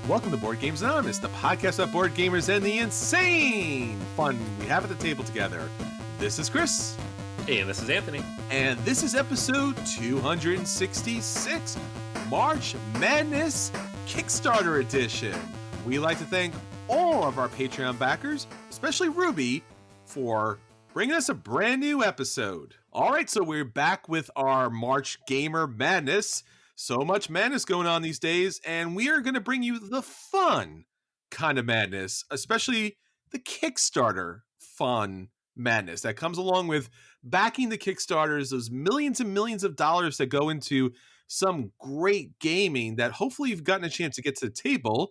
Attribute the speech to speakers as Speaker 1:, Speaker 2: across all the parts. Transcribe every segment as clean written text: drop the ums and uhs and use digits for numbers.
Speaker 1: Welcome to Board Games Anonymous, the podcast about board gamers and the insane fun we have at the table together. This is Chris.
Speaker 2: Hey, and this is Anthony.
Speaker 1: And this is episode 266, March Madness Kickstarter Edition. We like to thank all of our Patreon backers, especially Ruby, for bringing us a brand new episode. All right, so we're back with our March Gamer Madness. So much madness going on these days, and we are going to bring you the fun kind of madness, especially the Kickstarter fun madness that comes along with backing the Kickstarters, those millions and millions of dollars that go into some great gaming that hopefully you've gotten a chance to get to the table.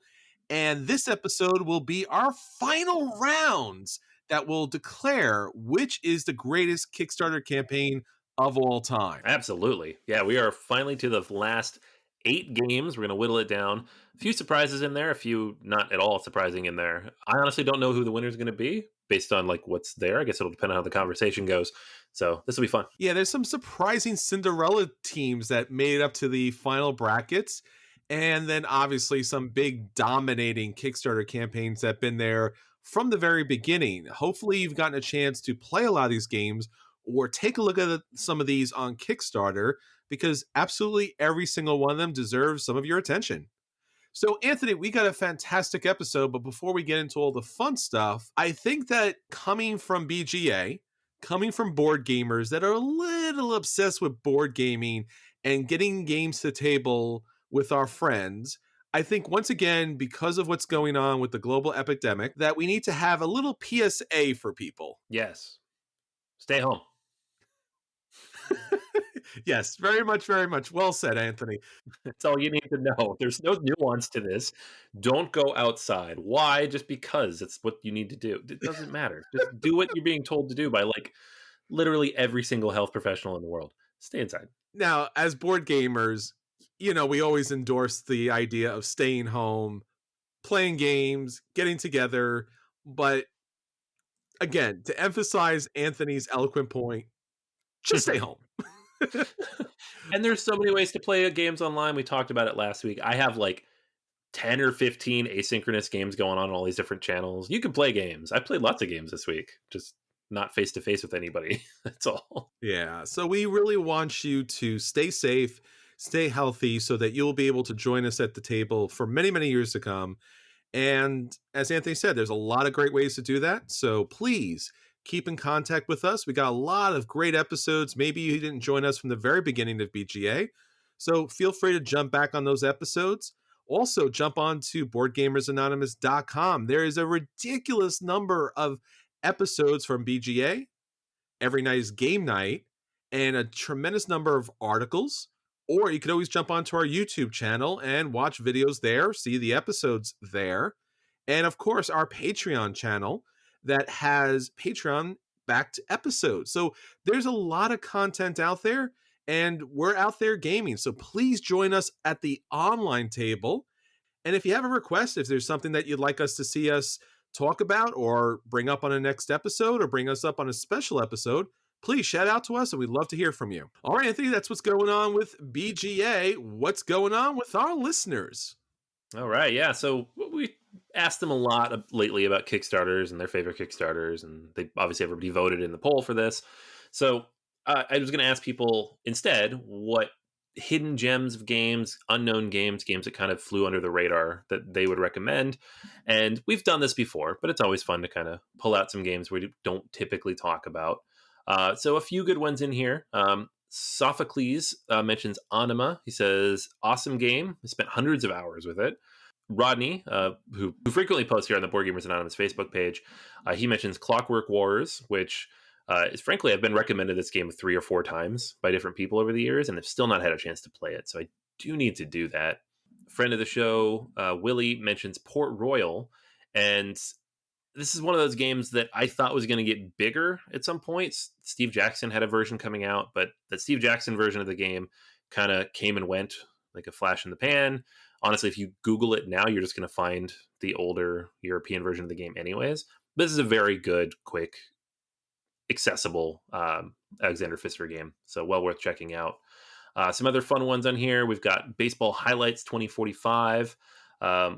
Speaker 1: And this episode will be our final rounds that will declare which is the greatest Kickstarter campaign of all time.
Speaker 2: Absolutely. Yeah, we are finally to the last 8 games. We're going to whittle it down. A few surprises in there, a few not at all surprising in there. I honestly don't know who the winner is going to be based on like what's there. I guess it'll depend on how the conversation goes. So this will be fun.
Speaker 1: Yeah, there's some surprising Cinderella teams that made it up to the final brackets. And then obviously some big dominating Kickstarter campaigns that have been there from the very beginning. Hopefully you've gotten a chance to play a lot of these games or take a look at some of these on Kickstarter, because absolutely every single one of them deserves some of your attention. So, Anthony, we got a fantastic episode, but before we get into all the fun stuff, I think that coming from BGA, coming from board gamers that are a little obsessed with board gaming and getting games to the table with our friends, I think once again, because of what's going on with the global epidemic, that we need to have a little PSA for people.
Speaker 2: Yes. Stay home.
Speaker 1: Yes, very much well said, Anthony.
Speaker 2: That's all you need to know. There's no nuance to this. Don't go outside. Why? Just because it's what you need to do. It doesn't matter. Just do what you're being told to do by like literally every single health professional in the world. Stay inside.
Speaker 1: Now, as board gamers, you know, we always endorse the idea of staying home, playing games, getting together. But again, to emphasize Anthony's eloquent point, just stay home.
Speaker 2: And there's so many ways to play games online. We talked about it last week. I have like 10 or 15 asynchronous games going on all these different channels. You can play games. I played lots of games this week, just not face to face with anybody. That's all.
Speaker 1: Yeah. So we really want you to stay safe, stay healthy, so that you'll be able to join us at the table for many, many years to come. And as Anthony said, there's a lot of great ways to do that. So please keep in contact with us. We got a lot of great episodes. Maybe you didn't join us from the very beginning of BGA. So feel free to jump back on those episodes. Also, jump on to BoardGamersAnonymous.com. There is a ridiculous number of episodes from BGA. Every night is game night, and a tremendous number of articles. Or you could always jump onto our YouTube channel and watch videos there, see the episodes there. And of course, our Patreon channel that has Patreon backed episodes. So there's a lot of content out there, and we're out there gaming. So please join us at the online table. And if you have a request, if there's something that you'd like us to see us talk about or bring up on a next episode or bring us up on a special episode, please shout out to us, and we'd love to hear from you. All right, Anthony, that's what's going on with BGA. What's going on with our listeners?
Speaker 2: All right, yeah. So we asked them a lot lately about Kickstarters and their favorite Kickstarters, and they obviously everybody voted in the poll for this. So I was going to ask people instead what hidden gems of games, unknown games that kind of flew under the radar that they would recommend. And we've done this before, but it's always fun to kind of pull out some games we don't typically talk about. So a few good ones in here. Sophocles mentions Anima. He says, awesome game. I spent hundreds of hours with it. Rodney, who frequently posts here on the Board Gamers Anonymous Facebook page, he mentions Clockwork Wars, which is frankly, I've been recommended this game 3 or 4 times by different people over the years, and I've still not had a chance to play it. So I do need to do that. Friend of the show, Willie, mentions Port Royal, and this is one of those games that I thought was going to get bigger at some point. Steve Jackson had a version coming out, but the Steve Jackson version of the game kind of came and went like a flash in the pan. Honestly, if you Google it now, you're just going to find the older European version of the game anyways. This is a very good, quick, accessible Alexander Pfister game. So well worth checking out. Some other fun ones on here. We've got Baseball Highlights 2045.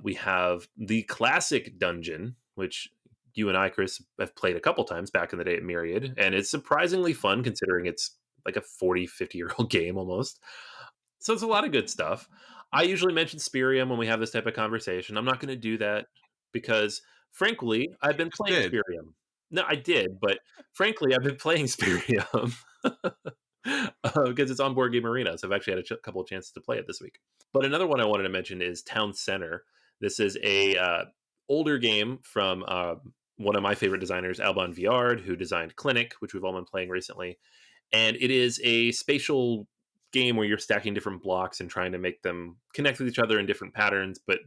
Speaker 2: We have the classic dungeon, which you and I, Chris, have played a couple times back in the day at Myriad, and it's surprisingly fun considering it's like a 40, 50-year-old game almost. So it's a lot of good stuff. I usually mention Spirium when we have this type of conversation. I'm not going to do that because, frankly, I've been
Speaker 1: Just
Speaker 2: playing
Speaker 1: did.
Speaker 2: Spirium. No, I did, but frankly, I've been playing Spirium because it's on Board Game Arena. So I've actually had a couple of chances to play it this week. But another one I wanted to mention is Town Center. This is a older game from one of my favorite designers, Alban Viard, who designed Clinic, which we've all been playing recently. And it is a spatial game where you're stacking different blocks and trying to make them connect with each other in different patterns, but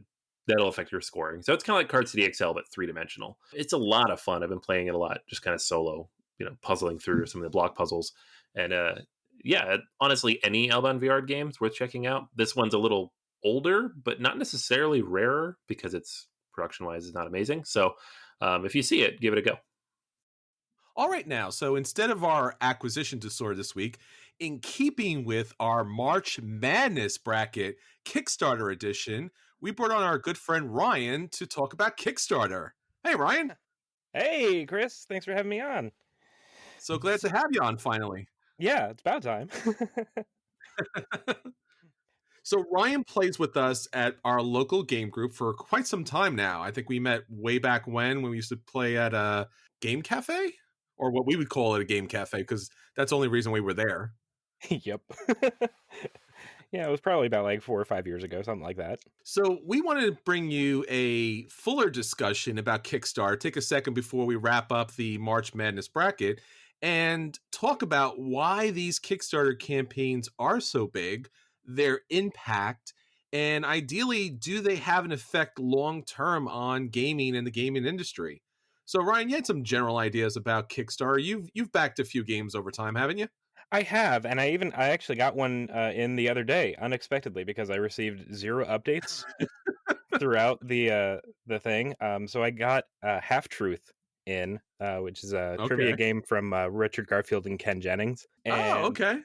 Speaker 2: that'll affect your scoring. So it's kind of like Card City XL, but 3 dimensional. It's a lot of fun. I've been playing it a lot, just kind of solo, puzzling through some of the block puzzles. And yeah, honestly, any Alban VR game's worth checking out. This one's a little older, but not necessarily rarer because it's production wise is not amazing. So if you see it, give it a go.
Speaker 1: All right, now, so instead of our acquisition disorder this week, in keeping with our March Madness bracket Kickstarter edition, we brought on our good friend Ryan to talk about Kickstarter. Hey, Ryan.
Speaker 3: Hey, Chris. Thanks for having me on.
Speaker 1: So glad to have you on finally.
Speaker 3: Yeah, it's about time.
Speaker 1: So Ryan plays with us at our local game group for quite some time now. I think we met way back when we used to play at a game cafe, or what we would call it a game cafe, because that's the only reason we were there.
Speaker 3: Yep. Yeah, it was probably about like 4 or 5 years ago, something like that.
Speaker 1: So we wanted to bring you a fuller discussion about Kickstarter. Take a second before we wrap up the March Madness bracket and talk about why these Kickstarter campaigns are so big, their impact, and ideally, do they have an effect long term on gaming and the gaming industry? So Ryan, you had some general ideas about Kickstarter. You've backed a few games over time, haven't you?
Speaker 3: I have, and I actually got one in the other day unexpectedly because I received 0 updates throughout the thing. So I got Half Truth in, which is a trivia
Speaker 1: Okay.
Speaker 3: game from Richard Garfield and Ken Jennings,
Speaker 1: Oh,
Speaker 3: and
Speaker 1: okay.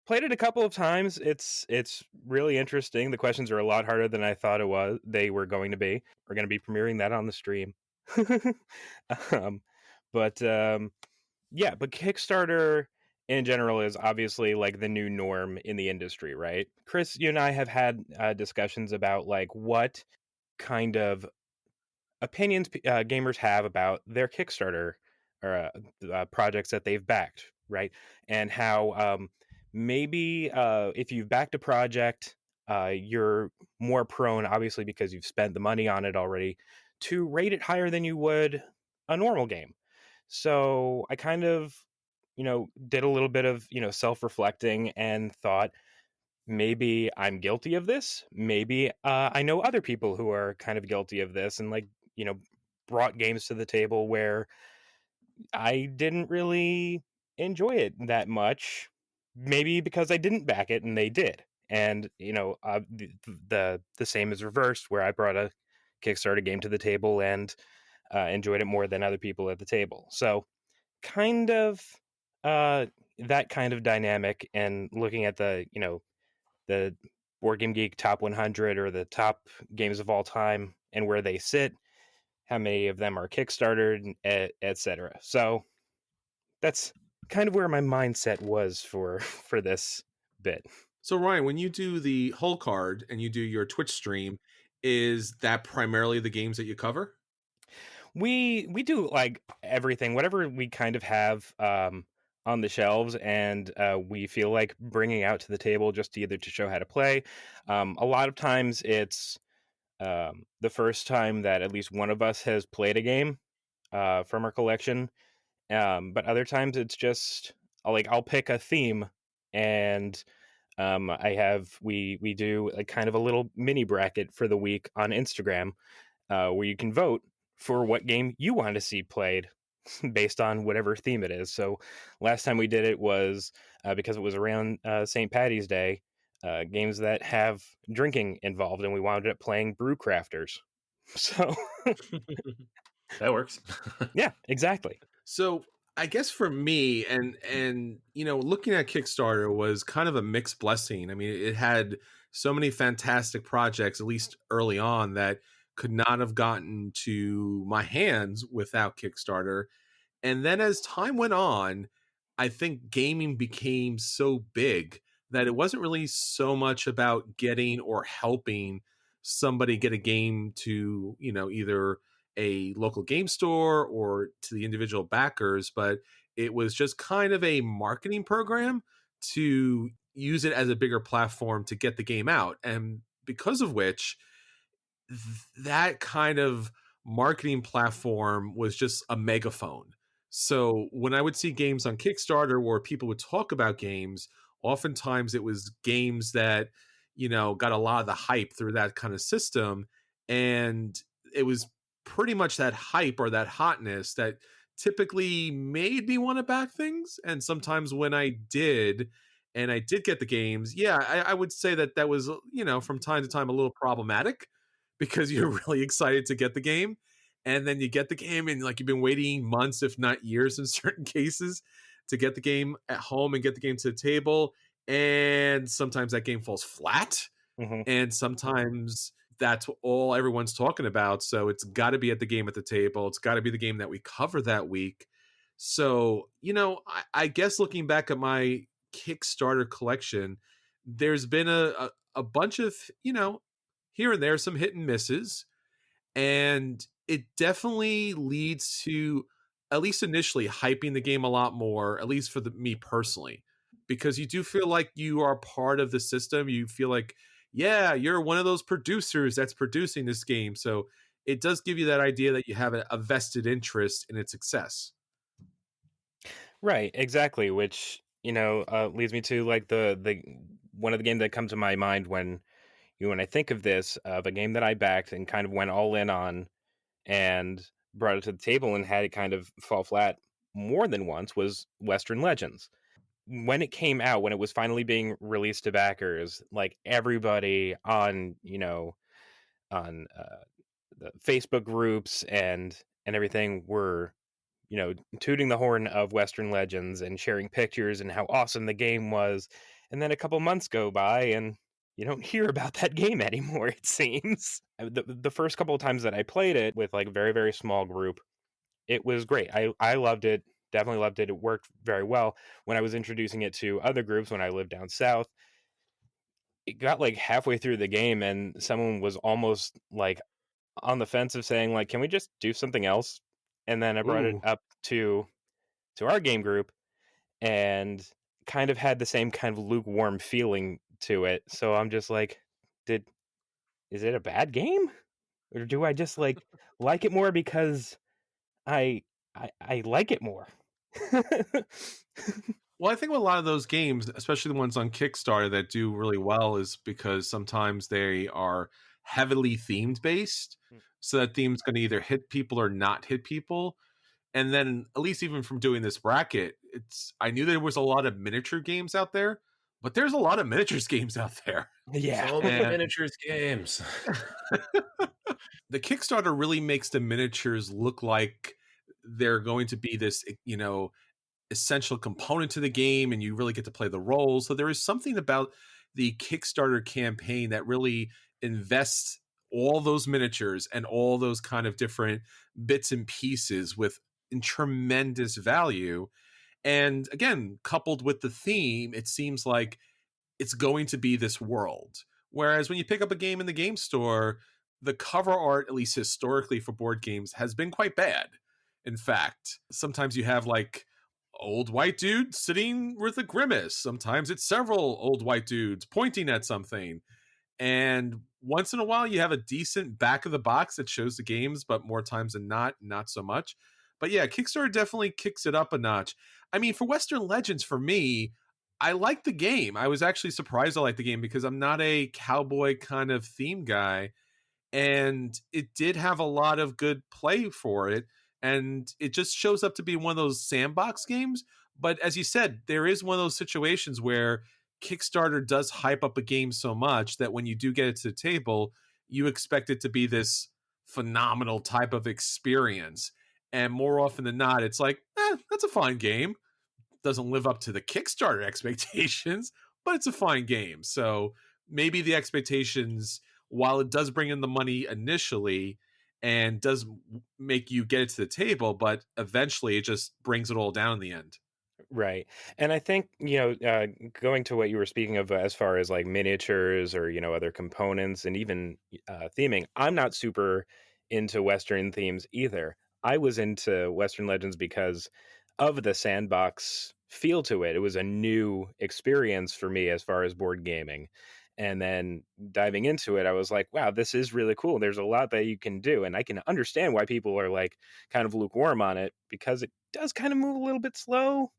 Speaker 3: played it a couple of times. It's really interesting. The questions are a lot harder than I thought they were going to be. We're going to be premiering that on the stream. um, but yeah, but Kickstarter in general is obviously like the new norm in the industry, right? Chris, you and I have had discussions about like what kind of opinions gamers have about their Kickstarter or projects that they've backed, right? And how maybe if you've backed a project, you're more prone, obviously because you've spent the money on it already, to rate it higher than you would a normal game. So I kind of, did a little bit of, self-reflecting and thought, maybe I'm guilty of this. Maybe I know other people who are kind of guilty of this and like, you know, brought games to the table where I didn't really enjoy it that much. Maybe because I didn't back it and they did. And, the same is reversed where I brought a Kickstarter game to the table and enjoyed it more than other people at the table. So kind of that kind of dynamic and looking at the Board Game Geek top 100 or the top games of all time and where they sit, how many of them are Kickstarted, etc. So that's kind of where my mindset was for this bit.
Speaker 1: So Ryan, when you do the whole card and you do your Twitch stream, is that primarily the games that you cover?
Speaker 3: We do like everything, whatever we kind of have on the shelves, and we feel like bringing out to the table just either to show how to play. A lot of times it's the first time that at least one of us has played a game from our collection. But other times it's just I'll pick a theme and we do like kind of a little mini bracket for the week on Instagram where you can vote for what game you want to see played based on whatever theme it is. So last time we did it was because it was around St. Patty's Day, games that have drinking involved, and we wound up playing Brew Crafters. So
Speaker 2: That works.
Speaker 3: yeah, exactly.
Speaker 1: So I guess for me, and looking at Kickstarter was kind of a mixed blessing. I mean, it had so many fantastic projects, at least early on, that could not have gotten to my hands without Kickstarter. And then as time went on, I think gaming became so big that it wasn't really so much about getting or helping somebody get a game to, either a local game store or to the individual backers, but it was just kind of a marketing program to use it as a bigger platform to get the game out. And because of which, that kind of marketing platform was just a megaphone. So when I would see games on Kickstarter where people would talk about games, oftentimes it was games that, got a lot of the hype through that kind of system. And it was pretty much that hype or that hotness that typically made me want to back things. And sometimes when I did, and I did get the games, yeah, I would say that that was, from time to time a little problematic because you're really excited to get the game. And then you get the game and like you've been waiting months, if not years in certain cases, to get the game at home and get the game to the table. And sometimes that game falls flat.
Speaker 3: Mhm.
Speaker 1: And sometimes that's all everyone's talking about. So it's got to be at the game at the table. It's got to be the game that we cover that week. So, I guess looking back at my Kickstarter collection, there's been a bunch of, here and there, some hit and misses. And it definitely leads to, at least initially, hyping the game a lot more, at least for me personally, because you do feel like you are part of the system. You feel like, yeah, you're one of those producers that's producing this game. So it does give you that idea that you have a vested interest in its success.
Speaker 3: Right, exactly. Which leads me to like the one of the games that comes to my mind when I think of this, of a game that I backed and kind of went all in on and brought it to the table and had it kind of fall flat more than once, was Western Legends. When it came out, when it was finally being released to backers, like everybody on on the Facebook groups and everything were tooting the horn of Western Legends and sharing pictures and how awesome the game was. And then a couple months go by and you don't hear about that game anymore, it seems. The first couple of times that I played it with like a very, very small group, it was great. I loved it. Definitely loved it. It worked very well. When I was introducing it to other groups when I lived down south, it got like halfway through the game and someone was almost like on the fence of saying like, can we just do something else? And then I brought it
Speaker 1: Ooh.
Speaker 3: up to our game group and kind of had the same kind of lukewarm feeling to it. So I'm just like, did is it a bad game? Or do I just like it more because I I like it more?
Speaker 1: Well, I think with a lot of those games, especially the ones on Kickstarter that do really well, is because sometimes they are heavily themed based. So that theme's going to either hit people or not hit people. And then, at least even from doing this bracket, I knew there was a lot of miniature games out there, but there's a lot of miniatures games out there.
Speaker 3: Yeah.
Speaker 2: So many
Speaker 1: And
Speaker 2: miniatures games.
Speaker 1: the Kickstarter really makes the miniatures look like they're going to be this, essential component to the game, and you really get to play the roles. So there is something about the Kickstarter campaign that really invests all those miniatures and all those kind of different bits and pieces with in tremendous value. And again, coupled with the theme, it seems like it's going to be this world. Whereas when you pick up a game in the game store, the cover art, at least historically for board games, has been quite bad. In fact, sometimes you have like old white dude sitting with a grimace. Sometimes it's several old white dudes pointing at something. And once in a while, you have a decent back of the box that shows the games, but more times than not, not so much. But yeah, Kickstarter definitely kicks it up a notch. I mean, for Western Legends, for me, I like the game. I was actually surprised I liked the game because I'm not a cowboy kind of theme guy, and it did have a lot of good play for it, and it just shows up to be one of those sandbox games. But as you said, there is one of those situations where Kickstarter does hype up a game so much that when you do get it to the table, you expect it to be this phenomenal type of experience. And more often than not, it's like, that's a fine game. Doesn't live up to the Kickstarter expectations, but it's a fine game. So maybe the expectations, while it does bring in the money initially and does make you get it to the table, but eventually it just brings it all down in the end.
Speaker 3: Right. And I think, going to what you were speaking of as far as like miniatures or, other components and even theming, I'm not super into Western themes either. I was into Western Legends because of the sandbox feel to it. It was a new experience for me as far as board gaming. And then diving into it, I was like, wow, this is really cool. There's a lot that you can do. And I can understand why people are like kind of lukewarm on it because it does kind of move a little bit slow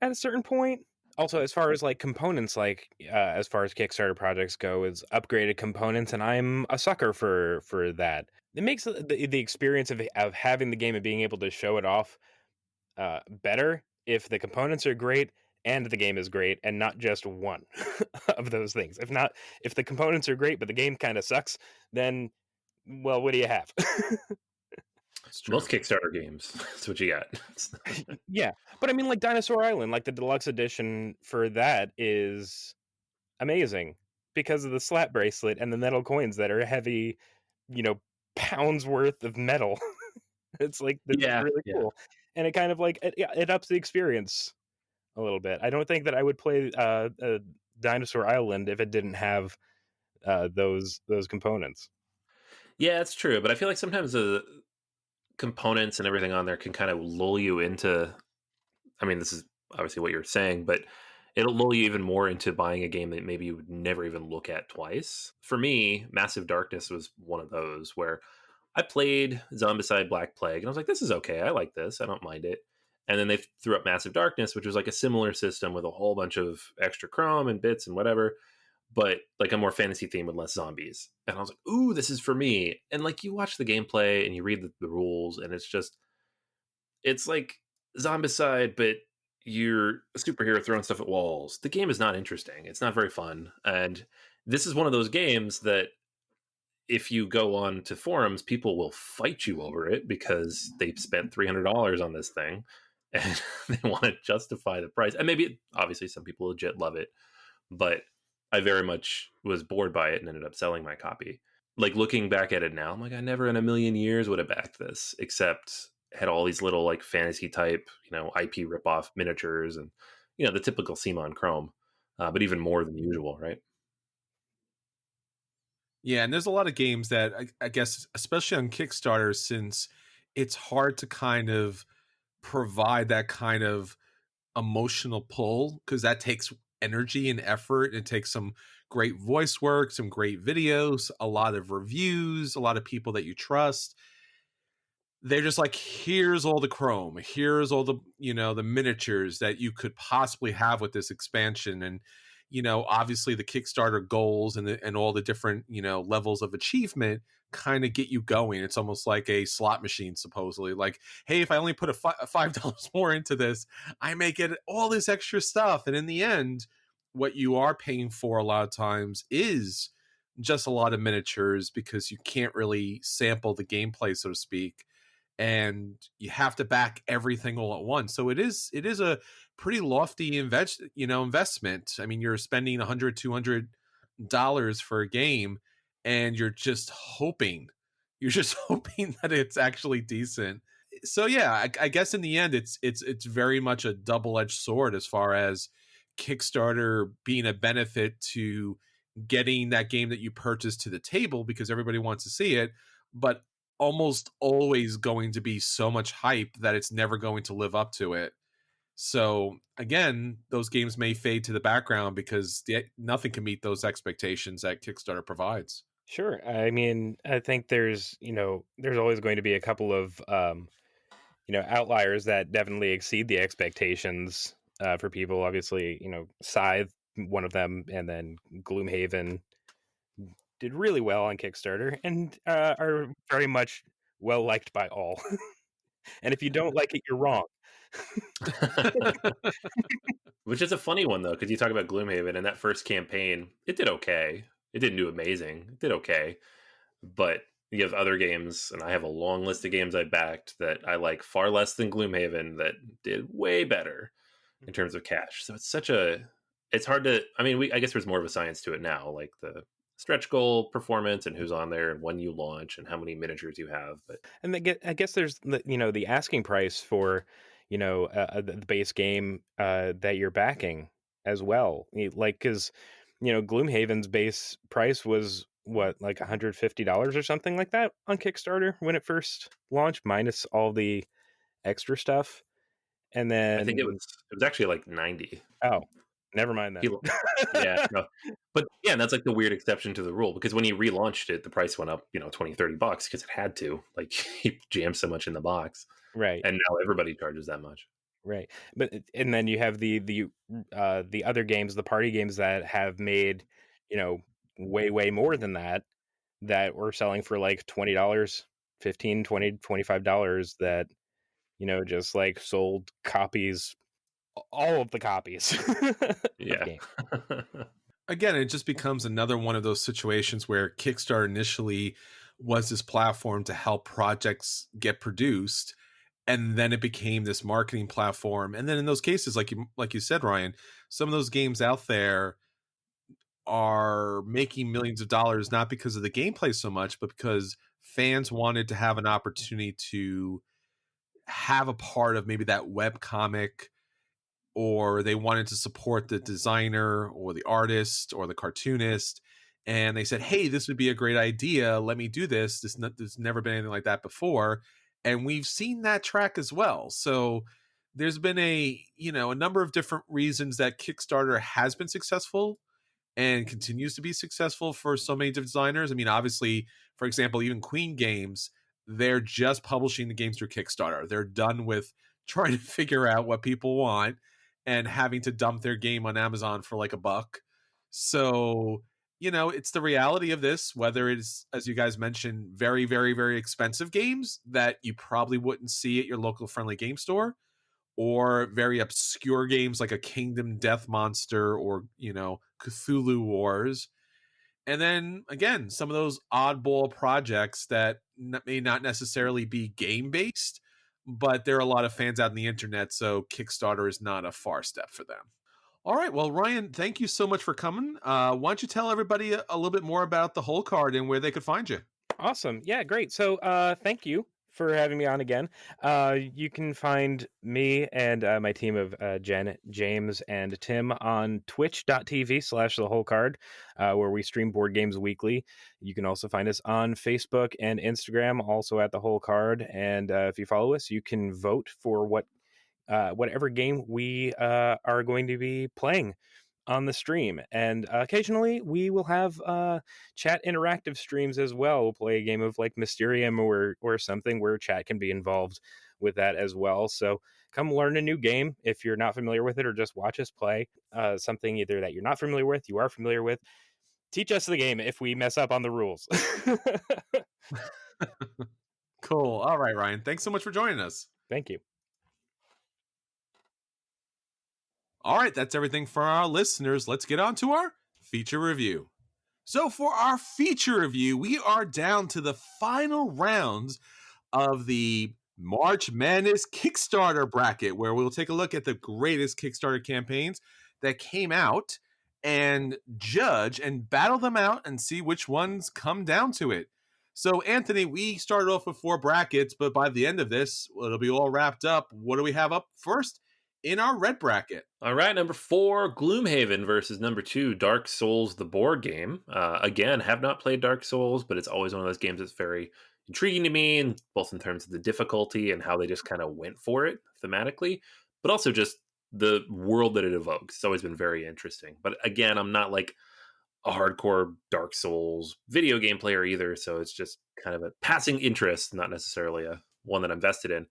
Speaker 3: at a certain point. Also, as far as like components, like as far as Kickstarter projects go, is upgraded components, and I'm a sucker for that. It makes the experience of having the game and being able to show it off better if the components are great and the game is great, and not just one of those things. If the components are great but the game kind of sucks, then well, what do you have?
Speaker 1: It's
Speaker 2: Most
Speaker 1: true.
Speaker 2: Kickstarter games. That's what you got.
Speaker 3: Yeah, but I mean, like Dinosaur Island, like the deluxe edition for that is amazing because of the slap bracelet and the metal coins that are heavy, you know, pounds worth of metal. It's like this is
Speaker 2: Yeah,
Speaker 3: really
Speaker 2: yeah.
Speaker 3: cool, and it kind of like it ups the experience a little bit. I don't think that I would play Dinosaur Island if it didn't have those components.
Speaker 2: Yeah, it's true. But I feel like sometimes the components and everything on there can kind of lull you into, I mean, this is obviously what you're saying, but it'll lull you even more into buying a game that maybe you would never even look at twice. For me, Massive Darkness was one of those where I played Zombicide Black Plague and I was like, this is okay. I like this. I don't mind it. And then they threw up Massive Darkness, which was like a similar system with a whole bunch of extra chrome and bits and whatever, but like a more fantasy theme with less zombies. And I was like, ooh, this is for me. And like you watch the gameplay and you read the rules, and it's like Zombicide, but you're a superhero throwing stuff at walls. The game is not interesting. It's not very fun. And this is one of those games that if you go on to forums, people will fight you over it because they spent $300 on this thing and they want to justify the price. And maybe, obviously, some people legit love it, but I very much was bored by it and ended up selling my copy. Like looking back at it now, I'm like, I never in a million years would have backed this, except had all these little like fantasy type, IP ripoff miniatures and, the typical Simon Chrome, but even more than usual, right?
Speaker 1: Yeah, and there's a lot of games that I guess, especially on Kickstarter, since it's hard to kind of provide that kind of emotional pull because that takes energy and effort. It takes some great voice work, some great videos, a lot of reviews, a lot of people that you trust. They're just like, here's all the chrome, here's all the the miniatures that you could possibly have with this expansion. And obviously the Kickstarter goals and all the different levels of achievement kind of get you going. It's almost like a slot machine, supposedly, like, hey, if I only put a $5 more into this, I may get all this extra stuff. And in the end, what you are paying for a lot of times is just a lot of miniatures because you can't really sample the gameplay, so to speak, and you have to back everything all at once. So it is a pretty lofty investment. I mean, you're spending 100, $200 for a game, and you're just hoping that it's actually decent. So yeah, I guess in the end, it's very much a double-edged sword as far as Kickstarter being a benefit to getting that game that you purchased to the table because everybody wants to see it, but almost always going to be so much hype that it's never going to live up to it. So again, those games may fade to the background because nothing can meet those expectations that Kickstarter provides.
Speaker 3: Sure. I mean, I think there's always going to be a couple of outliers that definitely exceed the expectations for people. Obviously, Scythe, one of them, and then Gloomhaven did really well on Kickstarter and are very much well liked by all. And if you don't like it, you're wrong.
Speaker 2: Which is a funny one though, because you talk about Gloomhaven and that first campaign, it did okay. It didn't do amazing. It did okay, but you have other games, and I have a long list of games I backed that I like far less than Gloomhaven that did way better in terms of cash. So it's hard to. I mean, I guess there's more of a science to it now, like the stretch goal performance and who's on there and when you launch and how many miniatures you have. But
Speaker 3: And I guess there's the asking price for the base game that you're backing as well. Like because Gloomhaven's base price was what, like $150 or something like that on Kickstarter when it first launched, minus all the extra stuff. And
Speaker 2: I think
Speaker 3: then
Speaker 2: it was actually like 90.
Speaker 3: oh, never mind then.
Speaker 2: Yeah, no. But yeah, that's like the weird exception to the rule because when he relaunched it, the price went up, 20, $30 because it had to. Like he jammed so much in the box.
Speaker 3: Right.
Speaker 2: And now everybody charges that much.
Speaker 3: Right. But and then you have the other games, the party games that have made, way more than that were selling for like $20, 15, 20, $25 that, just like sold copies, all of the copies of
Speaker 2: Yeah.
Speaker 3: game.
Speaker 1: Again, it just becomes another one of those situations where Kickstarter initially was this platform to help projects get produced, and then it became this marketing platform. And then in those cases, like you said, Ryan, some of those games out there are making millions of dollars not because of the gameplay so much, but because fans wanted to have an opportunity to have a part of maybe that web comic, or they wanted to support the designer or the artist or the cartoonist, and they said, hey, this would be a great idea, let me do this. There's never been anything like that before, and we've seen that track as well. So there's been a number of different reasons that Kickstarter has been successful and continues to be successful for so many designers. I mean, obviously, for example, even Queen Games, they're just publishing the games through Kickstarter. They're done with trying to figure out what people want and having to dump their game on Amazon for like $1. So, it's the reality of this, whether it's, as you guys mentioned, very, very, very expensive games that you probably wouldn't see at your local friendly game store, or very obscure games like a Kingdom Death Monster or, Cthulhu Wars. And then again, some of those oddball projects that may not necessarily be game based, but there are a lot of fans out in the internet, so Kickstarter is not a far step for them. All right, well, Ryan, thank you so much for coming. Why don't you tell everybody a little bit more about the whole card and where they could find you?
Speaker 3: Awesome. Yeah, great. So thank you for having me on again. You can find me and my team of Jen, James, and Tim on twitch.tv/the whole card, where we stream board games weekly. You can also find us on Facebook and Instagram, also at the whole card. And if you follow us, you can vote for whatever game we are going to be playing on the stream. And occasionally we will have chat interactive streams as well. We'll play a game of like Mysterium or something where chat can be involved with that as well. So come learn a new game if you're not familiar with it, or just watch us play something either that you're not familiar with, you are familiar with. Teach us the game if we mess up on the rules.
Speaker 1: Cool. All right, Ryan, thanks so much for joining us.
Speaker 3: Thank you.
Speaker 1: All right, that's everything for our listeners. Let's get on to our feature review. So for our feature review, we are down to the final rounds of the March Madness Kickstarter bracket, where we'll take a look at the greatest Kickstarter campaigns that came out and judge and battle them out and see which ones come down to it. So, Anthony, we started off with 4 brackets, but by the end of this, it'll be all wrapped up. What do we have up first in our red bracket?
Speaker 2: All right, number 4, Gloomhaven versus number 2, Dark Souls, the board game. Again, have not played Dark Souls, but it's always one of those games that's very intriguing to me, and both in terms of the difficulty and how they just kind of went for it thematically, but also just the world that it evokes. It's always been very interesting. But again, I'm not like a hardcore Dark Souls video game player either, so it's just kind of a passing interest, not necessarily a one that I'm vested in.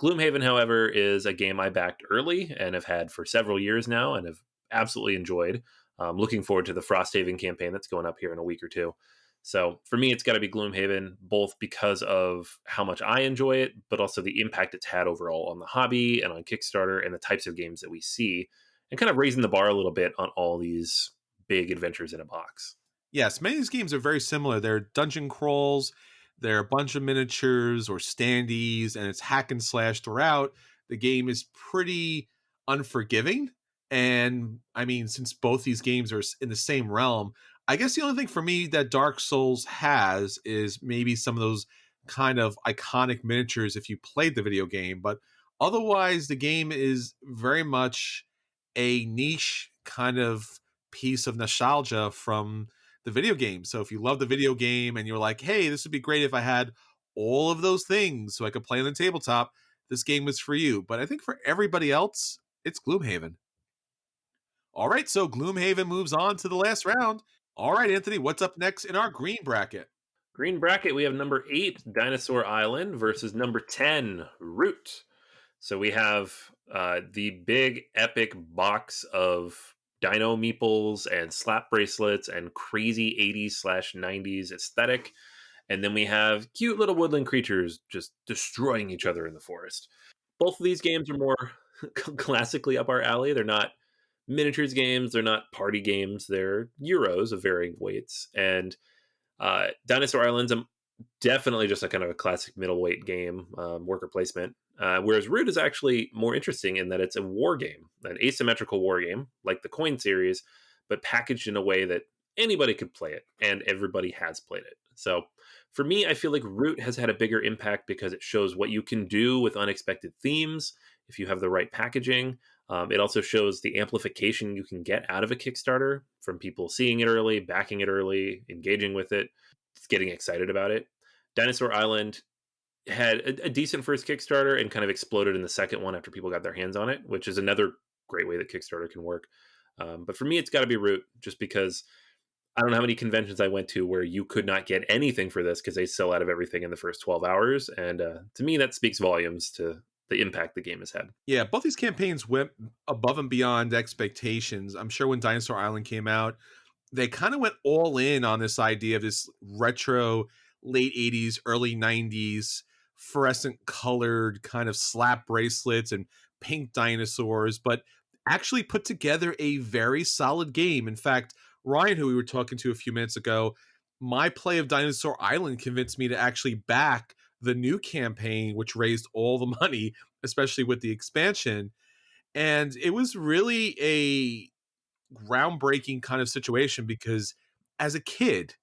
Speaker 2: Gloomhaven, however, is a game I backed early and have had for several years now and have absolutely enjoyed. Looking forward to the Frosthaven campaign that's going up here in a week or two. So for me, it's got to be Gloomhaven, both because of how much I enjoy it, but also the impact it's had overall on the hobby and on Kickstarter and the types of games that we see, and kind of raising the bar a little bit on all these big adventures in a box.
Speaker 1: Yes, many of these games are very similar. They're dungeon crawls, they're a bunch of miniatures or standees, and it's hack and slash throughout. The game is pretty unforgiving, And I mean, since both these games are in the same realm, I guess the only thing for me that Dark Souls has is maybe some of those kind of iconic miniatures if you played the video game. But otherwise, the game is very much a niche kind of piece of nostalgia from the video game. So if you love the video game and you're like, hey, this would be great if I had all of those things so I could play on the tabletop, this game was for you. But I think for everybody else, it's Gloomhaven. All right, so Gloomhaven moves on to the last round. All right, Anthony, what's up next in our green bracket?
Speaker 2: Green bracket, we have number 8, Dinosaur Island, versus number 10, Root. So we have the big epic box of dino meeples and slap bracelets and crazy 80s/90s aesthetic. And then we have cute little woodland creatures just destroying each other in the forest. Both of these games are more classically up our alley. They're not miniatures games, they're not party games, they're Euros of varying weights. And Dinosaur Island's definitely just a kind of a classic middleweight game, worker placement. Whereas Root is actually more interesting in that it's a war game, an asymmetrical war game, like the Coin series, but packaged in a way that anybody could play it, and everybody has played it. So for me, I feel like Root has had a bigger impact because it shows what you can do with unexpected themes if you have the right packaging. It also shows the amplification you can get out of a Kickstarter from people seeing it early, backing it early, engaging with it, getting excited about it. Dinosaur Island had a decent first Kickstarter and kind of exploded in the second one after people got their hands on it, which is another great way that Kickstarter can work. But for me, it's got to be Root, just because I don't know how many conventions I went to where you could not get anything for this because they sell out of everything in the first 12 hours. And to me, that speaks volumes to the impact the game has had.
Speaker 1: Yeah, both these campaigns went above and beyond expectations. I'm sure when Dinosaur Island came out, they kind of went all in on this idea of this retro late 80s, early 90s, fluorescent colored kind of slap bracelets and pink dinosaurs, but actually put together a very solid game. In fact, Ryan, who we were talking to a few minutes ago, my play of Dinosaur Island convinced me to actually back the new campaign, which raised all the money, especially with the expansion. And it was really a groundbreaking kind of situation because as a kid,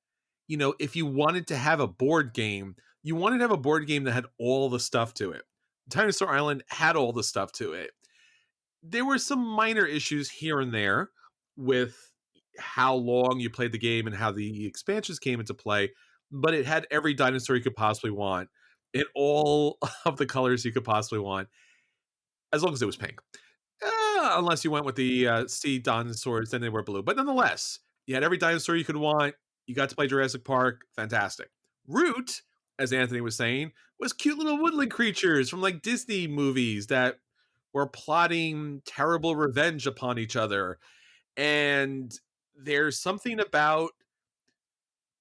Speaker 1: you know, if you wanted to have a board game, you wanted to have a board game that had all the stuff to it. Dinosaur Island had all the stuff to it. There were some minor issues here and there with how long you played the game and how the expansions came into play, but it had every dinosaur you could possibly want in all of the colors you could possibly want, as long as it was pink. Unless you went with the sea dinosaurs, then they were blue. But nonetheless, you had every dinosaur you could want. You got to play Jurassic Park. Fantastic. Root, as Anthony was saying, was cute little woodland creatures from like Disney movies that were plotting terrible revenge upon each other. And there's something about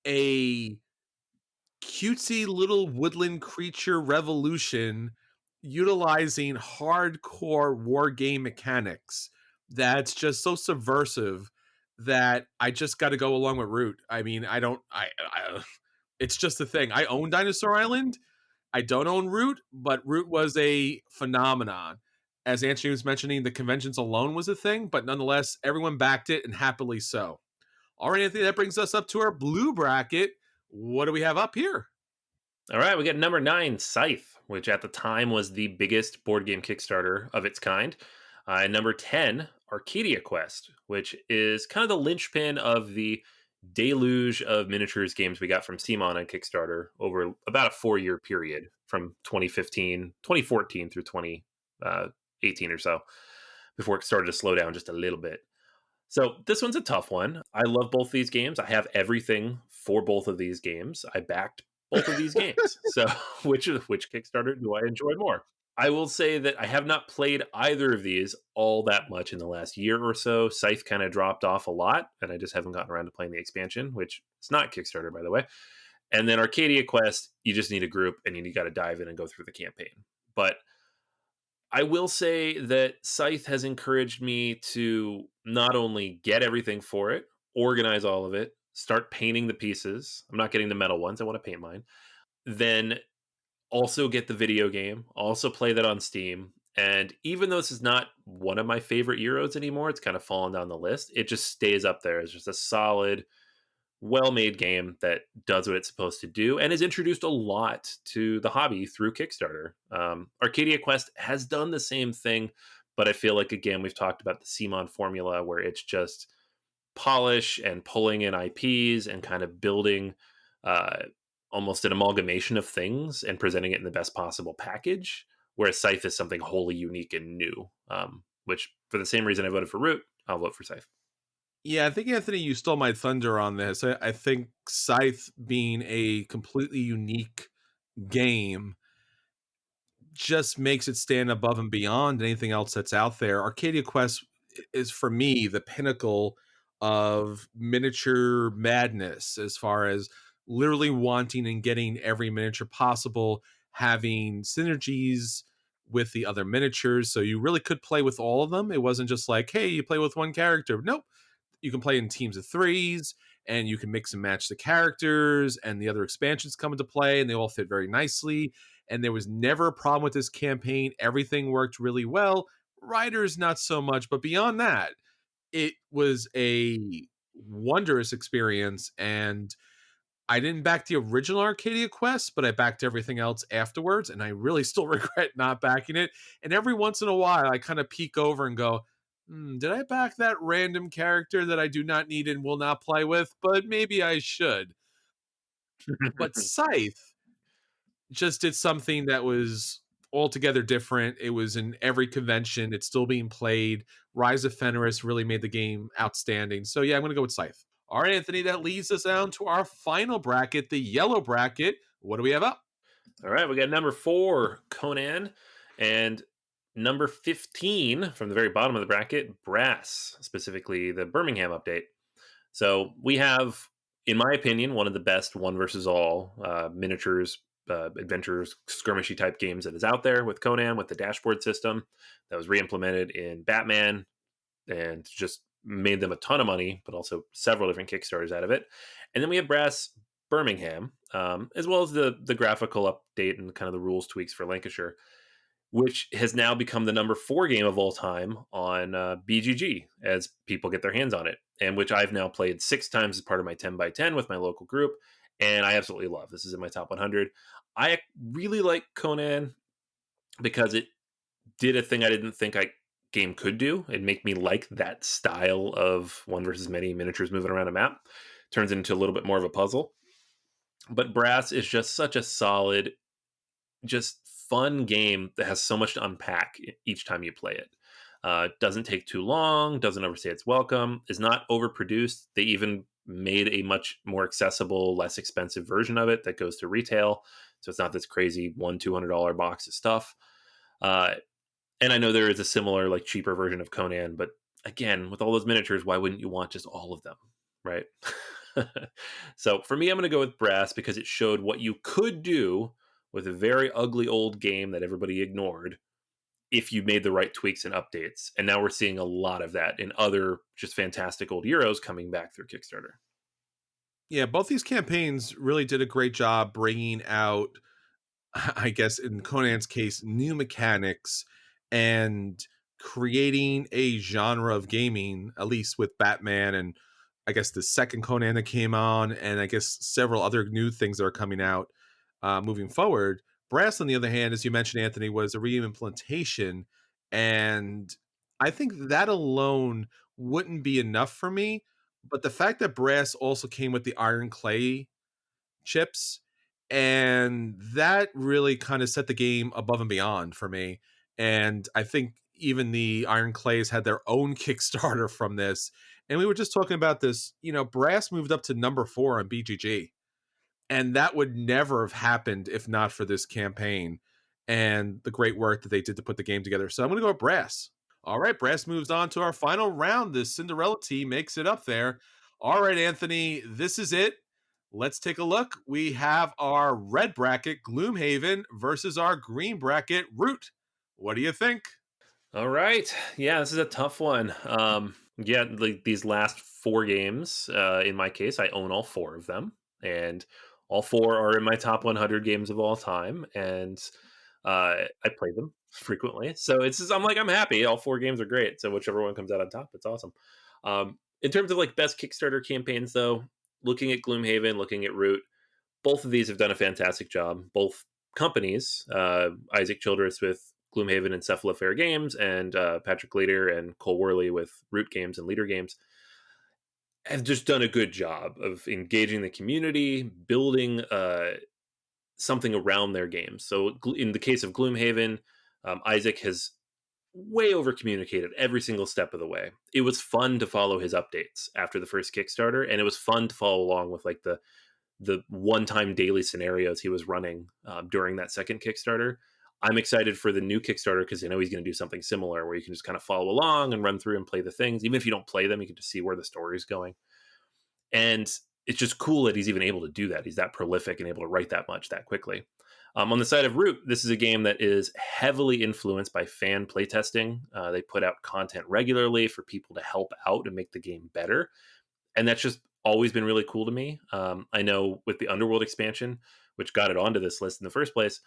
Speaker 1: a cutesy little woodland creature revolution utilizing hardcore war game mechanics that's just so subversive that I just got to go along with Root. I mean, I it's just the thing. I own Dinosaur Island. I don't own Root, but Root was a phenomenon. As Anthony was mentioning, the conventions alone was a thing, but nonetheless, everyone backed it and happily so. All right, Anthony, that brings us up to our blue bracket. What do we have up here?
Speaker 2: All right, we got number 9, Scythe, which at the time was the biggest board game Kickstarter of its kind. And number 10, Arcadia Quest, which is kind of the linchpin of the deluge of miniatures games we got from Simon on Kickstarter over about a 4-year period from 2014 through 2018 or so, before it started to slow down just a little bit. So this one's a tough one. I love both these games. I have everything for both of these games. I backed both of these games. So which Kickstarter do I enjoy more? I will say that I have not played either of these all that much in the last year or so. Scythe kind of dropped off a lot, and I just haven't gotten around to playing the expansion, which is not Kickstarter, by the way. And then Arcadia Quest, you just need a group, and you got to dive in and go through the campaign. But I will say that Scythe has encouraged me to not only get everything for it, organize all of it, start painting the pieces. I'm not getting the metal ones. I want to paint mine. Then also get the video game, also play that on Steam, And even though this is not one of my favorite Euros anymore, it's kind of fallen down the list. It just stays up there as just a solid, well-made game that does what it's supposed to do and has introduced a lot to the hobby through Kickstarter. Arcadia Quest has done the same thing, but I feel like, again, we've talked about the CMON formula where it's just polish and pulling in IPs and kind of building uh, almost an amalgamation of things and presenting it in the best possible package. Whereas Scythe is something wholly unique and new, which for the same reason I voted for Root, I'll vote for Scythe.
Speaker 1: Yeah, I think Anthony, you stole my thunder on this. I think Scythe being a completely unique game just makes it stand above and beyond anything else that's out there. Arcadia Quest is for me the pinnacle of miniature madness as far as literally wanting and getting every miniature possible, having synergies with the other miniatures. So you really could play with all of them. It wasn't just like, hey, you play with one character. Nope, you can play in teams of threes and you can mix and match the characters, and the other expansions come into play and they all fit very nicely. And there was never a problem with this campaign. Everything worked really well. Writers, not so much. But beyond that, it was a wondrous experience. And I didn't back the original Arcadia Quest, but I backed everything else afterwards, and I really still regret not backing it. And every once in a while, I kind of peek over and go, did I back that random character that I do not need and will not play with? But maybe I should. But Scythe just did something that was altogether different. It was in every convention. It's still being played. Rise of Fenris really made the game outstanding. So yeah, I'm going to go with Scythe. All right, Anthony, that leads us down to our final bracket, the yellow bracket. What do we have up?
Speaker 2: All right, we got number 4, Conan, and number 15 from the very bottom of the bracket, Brass, specifically the Birmingham update. So we have, in my opinion, one of the best one versus all miniatures, adventures, skirmishy type games that is out there with Conan, with the dashboard system that was re-implemented in Batman and just made them a ton of money, but also several different Kickstarters out of it. And then we have Brass Birmingham, as well as the graphical update and kind of the rules tweaks for Lancashire, which has now become the number 4 game of all time on BGG as people get their hands on it, and which I've now played 6 times as part of my 10 by 10 with my local group, and I absolutely love. This is in my top 100. I really like Conan because it did a thing I didn't think I game could do and make me like that style of one versus many miniatures moving around a map. Turns into a little bit more of a puzzle. But Brass is just such a solid, just fun game that has so much to unpack each time you play it. Doesn't take too long, doesn't overstay its welcome, is not overproduced. They even made a much more accessible, less expensive version of it that goes to retail. So it's not this crazy $200 box of stuff. And I know there is a similar, like, cheaper version of Conan, but again, with all those miniatures, why wouldn't you want just all of them, right? So for me, I'm going to go with Brass because it showed what you could do with a very ugly old game that everybody ignored if you made the right tweaks and updates. And now we're seeing a lot of that in other just fantastic old Euros coming back through Kickstarter.
Speaker 1: Yeah, both these campaigns really did a great job bringing out, I guess in Conan's case, new mechanics and creating a genre of gaming, at least with Batman and I guess the second Conan that came on, and I guess several other new things that are coming out moving forward. Brass, on the other hand, as you mentioned, Anthony, was a re-implementation, and I think that alone wouldn't be enough for me. But the fact that Brass also came with the Iron Clay chips, and that really kind of set the game above and beyond for me. And I think even the Iron Clays had their own Kickstarter from this. And we were just talking about this, Brass moved up to number 4 on BGG, and that would never have happened if not for this campaign and the great work that they did to put the game together. So I'm going to go with Brass. All right, Brass moves on to our final round. The Cinderella team makes it up there. All right, Anthony, this is it. Let's take a look. We have our red bracket, Gloomhaven, versus our green bracket, Root. What do you think?
Speaker 2: All right. Yeah, this is a tough one. Yeah, like these last 4 games, in my case, I own all 4 of them, and all 4 are in my top 100 games of all time, and I play them. frequently. So it's just, I'm like, I'm happy. All 4 games are great. So whichever one comes out on top, it's awesome. In terms of like best Kickstarter campaigns, though, looking at Gloomhaven, looking at Root, both of these have done a fantastic job. Both companies, Isaac Childress with Gloomhaven and Cephalofair Games, and Patrick Leader and Cole Worley with Root Games and Leader Games, have just done a good job of engaging the community, building something around their games. So in the case of Gloomhaven, Isaac has way over communicated every single step of the way. It was fun to follow his updates after the first Kickstarter, and it was fun to follow along with like the one-time daily scenarios he was running during that second Kickstarter. I'm excited for the new Kickstarter because I know he's going to do something similar where you can just kind of follow along and run through and play the things. Even if you don't play them, you can just see where the story is going. And it's just cool that he's even able to do that. He's that prolific and able to write that much that quickly. On the side of Root, this is a game that is heavily influenced by fan playtesting. They put out content regularly for people to help out and make the game better. And that's just always been really cool to me. I know with the Underworld expansion, which got it onto this list in the first place,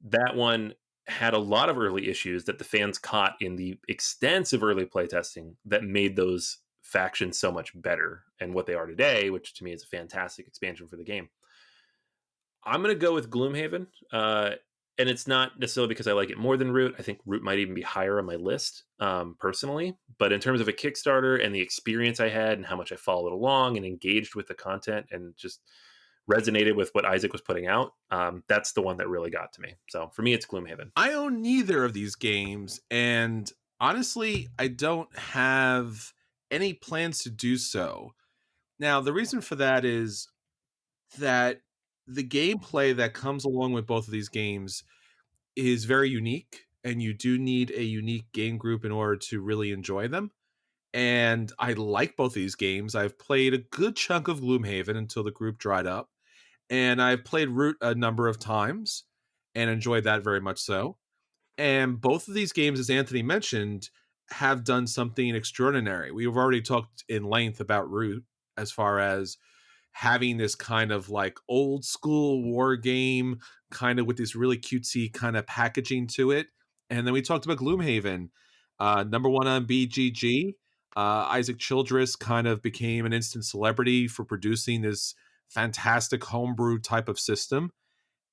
Speaker 2: that one had a lot of early issues that the fans caught in the extensive early playtesting that made those factions so much better and what they are today, which to me is a fantastic expansion for the game. I'm going to go with Gloomhaven. And it's not necessarily because I like it more than Root. I think Root might even be higher on my list personally. But in terms of a Kickstarter and the experience I had and how much I followed along and engaged with the content and just resonated with what Isaac was putting out, that's the one that really got to me. So for me, it's Gloomhaven.
Speaker 1: I own neither of these games, and honestly, I don't have any plans to do so. Now, the reason for that is that the gameplay that comes along with both of these games is very unique, and you do need a unique game group in order to really enjoy them. And I like both these games. I've played a good chunk of Gloomhaven until the group dried up, and I've played Root a number of times and enjoyed that very much so. And both of these games, as Anthony mentioned, have done something extraordinary. We've already talked in length about Root as far as having this kind of like old school war game, kind of with this really cutesy kind of packaging to it. And then we talked about Gloomhaven, number one on BGG. Isaac Childress kind of became an instant celebrity for producing this fantastic homebrew type of system.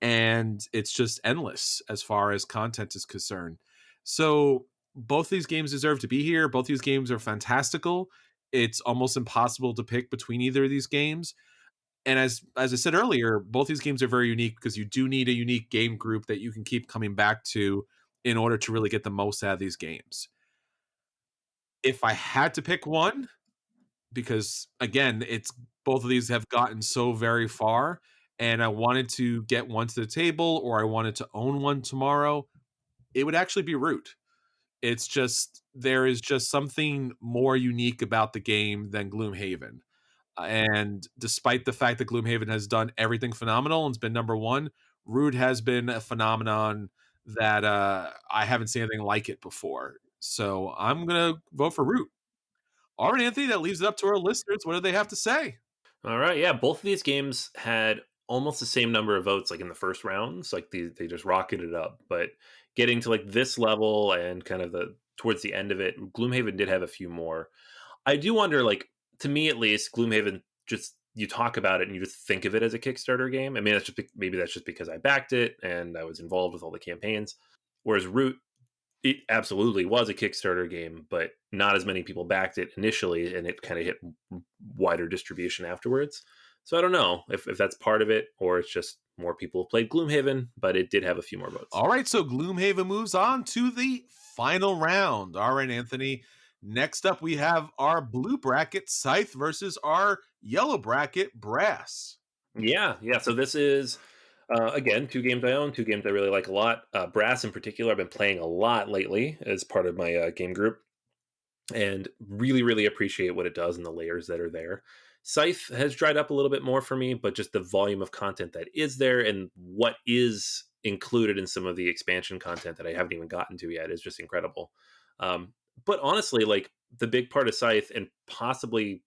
Speaker 1: And it's just endless as far as content is concerned. So both these games deserve to be here. Both these games are fantastical. It's almost impossible to pick between either of these games. And as I said earlier, both these games are very unique because you do need a unique game group that you can keep coming back to in order to really get the most out of these games. If I had to pick one, because again, it's both of these have gotten so very far, and I wanted to get one to the table or I wanted to own one tomorrow, it would actually be Root. It's just there is just something more unique about the game than Gloomhaven. And despite the fact that Gloomhaven has done everything phenomenal and has been number one, Root has been a phenomenon that I haven't seen anything like it before. So I'm gonna vote for Root. All right, Anthony, that leaves it up to our listeners. What do they have to say?
Speaker 2: All right. Yeah. Both of these games had almost the same number of votes like in the first rounds. Like they just rocketed up. But getting to like this level and kind of the towards the end of it, Gloomhaven did have a few more. I do wonder, like, to me at least, Gloomhaven, just you talk about it and you just think of it as a Kickstarter game. I mean, that's just maybe that's just because I backed it and I was involved with all the campaigns. Whereas Root, it absolutely was a Kickstarter game, but not as many people backed it initially, and it kind of hit wider distribution afterwards. So I don't know if that's part of it, or it's just more people have played Gloomhaven, but it did have a few more votes.
Speaker 1: All right, so Gloomhaven moves on to the final round. All right, Anthony. Next up, we have our blue bracket, Scythe, versus our yellow bracket, Brass.
Speaker 2: Yeah. So this is again 2 games I own, 2 games I really like a lot. Brass in particular, I've been playing a lot lately as part of my game group, and really appreciate what it does and the layers that are there. Scythe has dried up a little bit more for me, but just the volume of content that is there and what is included in some of the expansion content that I haven't even gotten to yet is just incredible. But honestly, like the big part of Scythe and possibly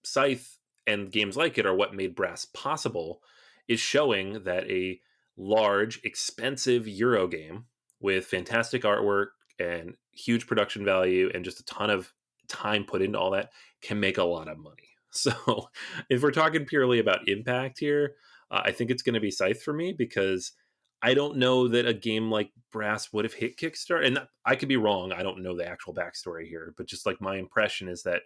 Speaker 2: Scythe and games like it are what made Brass possible, is showing that a large, expensive Euro game with fantastic artwork and huge production value and just a ton of time put into all that can make a lot of money. So if we're talking purely about impact here, I think it's going to be Scythe for me because I don't know that a game like Brass would have hit Kickstarter. And I could be wrong. I don't know the actual backstory here, but just like my impression is that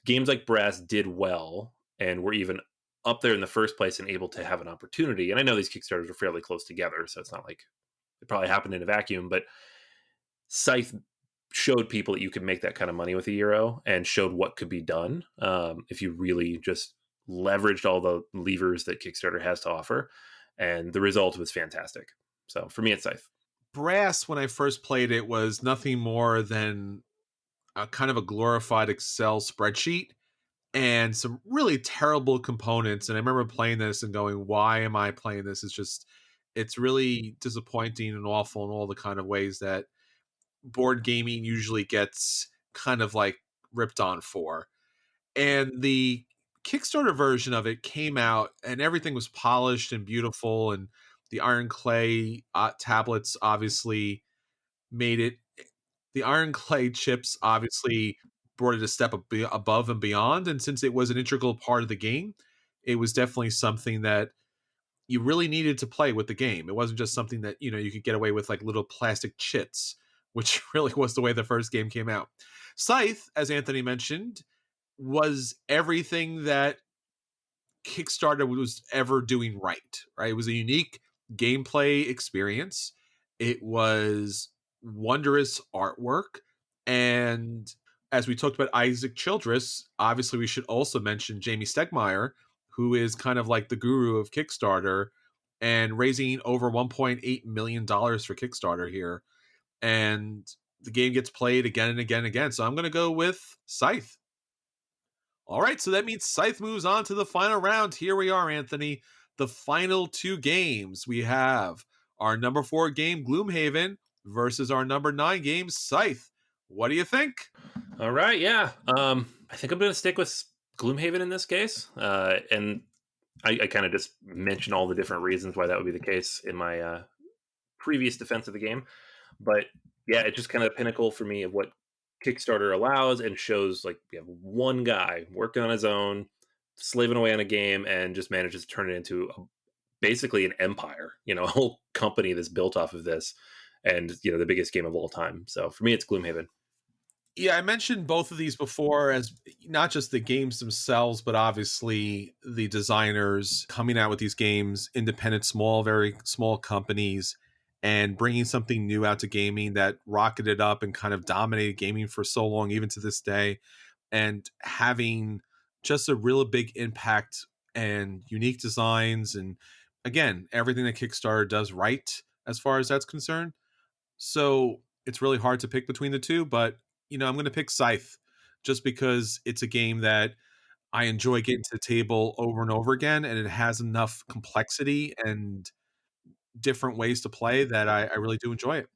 Speaker 2: games like Brass did well and were even up there in the first place and able to have an opportunity. And I know these Kickstarters are fairly close together, so it's not like it probably happened in a vacuum, but Scythe showed people that you could make that kind of money with a euro and showed what could be done if you really just leveraged all the levers that Kickstarter has to offer. And the result was fantastic. So for me, it's Scythe.
Speaker 1: Brass, when I first played it, was nothing more than a kind of a glorified Excel spreadsheet and some really terrible components. And I remember playing this and going, why am I playing this? It's really disappointing and awful in all the kind of ways that board gaming usually gets kind of like ripped on for. And the Kickstarter version of it came out and everything was polished and beautiful. And the iron clay tablets obviously made it, the iron clay chips obviously brought it a step above and beyond. And since it was an integral part of the game, it was definitely something that you really needed to play with the game. It wasn't just something that, you could get away with like little plastic chits, which really was the way the first game came out. Scythe, as Anthony mentioned, was everything that Kickstarter was ever doing right? It was a unique gameplay experience. It was wondrous artwork. And as we talked about Isaac Childress, obviously we should also mention Jamie Stegmaier, who is kind of like the guru of Kickstarter and raising over $1.8 million for Kickstarter here. And the game gets played again and again and again. So I'm going to go with Scythe. All right, so that means Scythe moves on to the final round. Here we are, Anthony. The final two games. We have our number 4 game, Gloomhaven, versus our number 9 game, Scythe. What do you think?
Speaker 2: All right, yeah. I think I'm going to stick with Gloomhaven in this case. And I kind of just mentioned all the different reasons why that would be the case in my previous defense of the game. But yeah, it's just kind of a pinnacle for me of what Kickstarter allows and shows. Like, we have one guy working on his own, slaving away on a game, and just manages to turn it into basically an empire, a whole company that's built off of this, and the biggest game of all time. So for me, it's Gloomhaven.
Speaker 1: Yeah, I mentioned both of these before as not just the games themselves, but obviously the designers coming out with these games, independent, very small companies, and bringing something new out to gaming that rocketed up and kind of dominated gaming for so long, even to this day, and having just a real big impact and unique designs. And again, everything that Kickstarter does right as far as that's concerned. So it's really hard to pick between the two, but I'm going to pick Scythe just because it's a game that I enjoy getting to the table over and over again, and it has enough complexity and different ways to play that I really do enjoy it.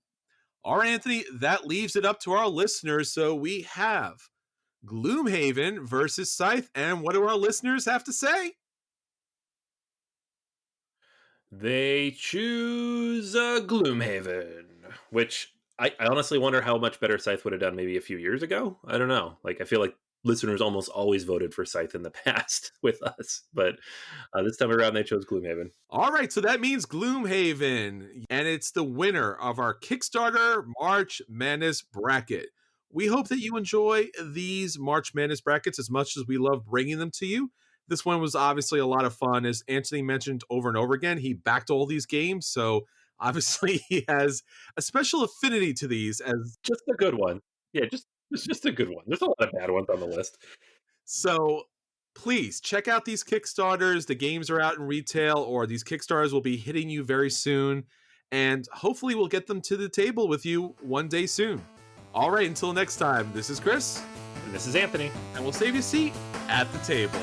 Speaker 1: All right, Anthony, that leaves it up to our listeners. So we have Gloomhaven versus Scythe, and what do our listeners have to say?
Speaker 2: They choose Gloomhaven, which I honestly wonder how much better Scythe would have done maybe a few years ago. I don't know. Like, I feel like listeners almost always voted for Scythe in the past with us, but this time around they chose Gloomhaven.
Speaker 1: All right, so that means Gloomhaven, and it's the winner of our Kickstarter March Madness bracket. We hope that you enjoy these March Madness brackets as much as we love bringing them to you. This one was obviously a lot of fun. As Anthony mentioned over and over again, he backed all these games, so obviously he has a special affinity to these as
Speaker 2: just a good one. Yeah, it's just a good one. There's a lot of bad ones on the list.
Speaker 1: So please check out these Kickstarters. The games are out in retail, or these Kickstarters will be hitting you very soon. And hopefully we'll get them to the table with you one day soon. All right, until next time, this is Chris.
Speaker 2: And this is Anthony.
Speaker 1: And we'll save you a seat at the table.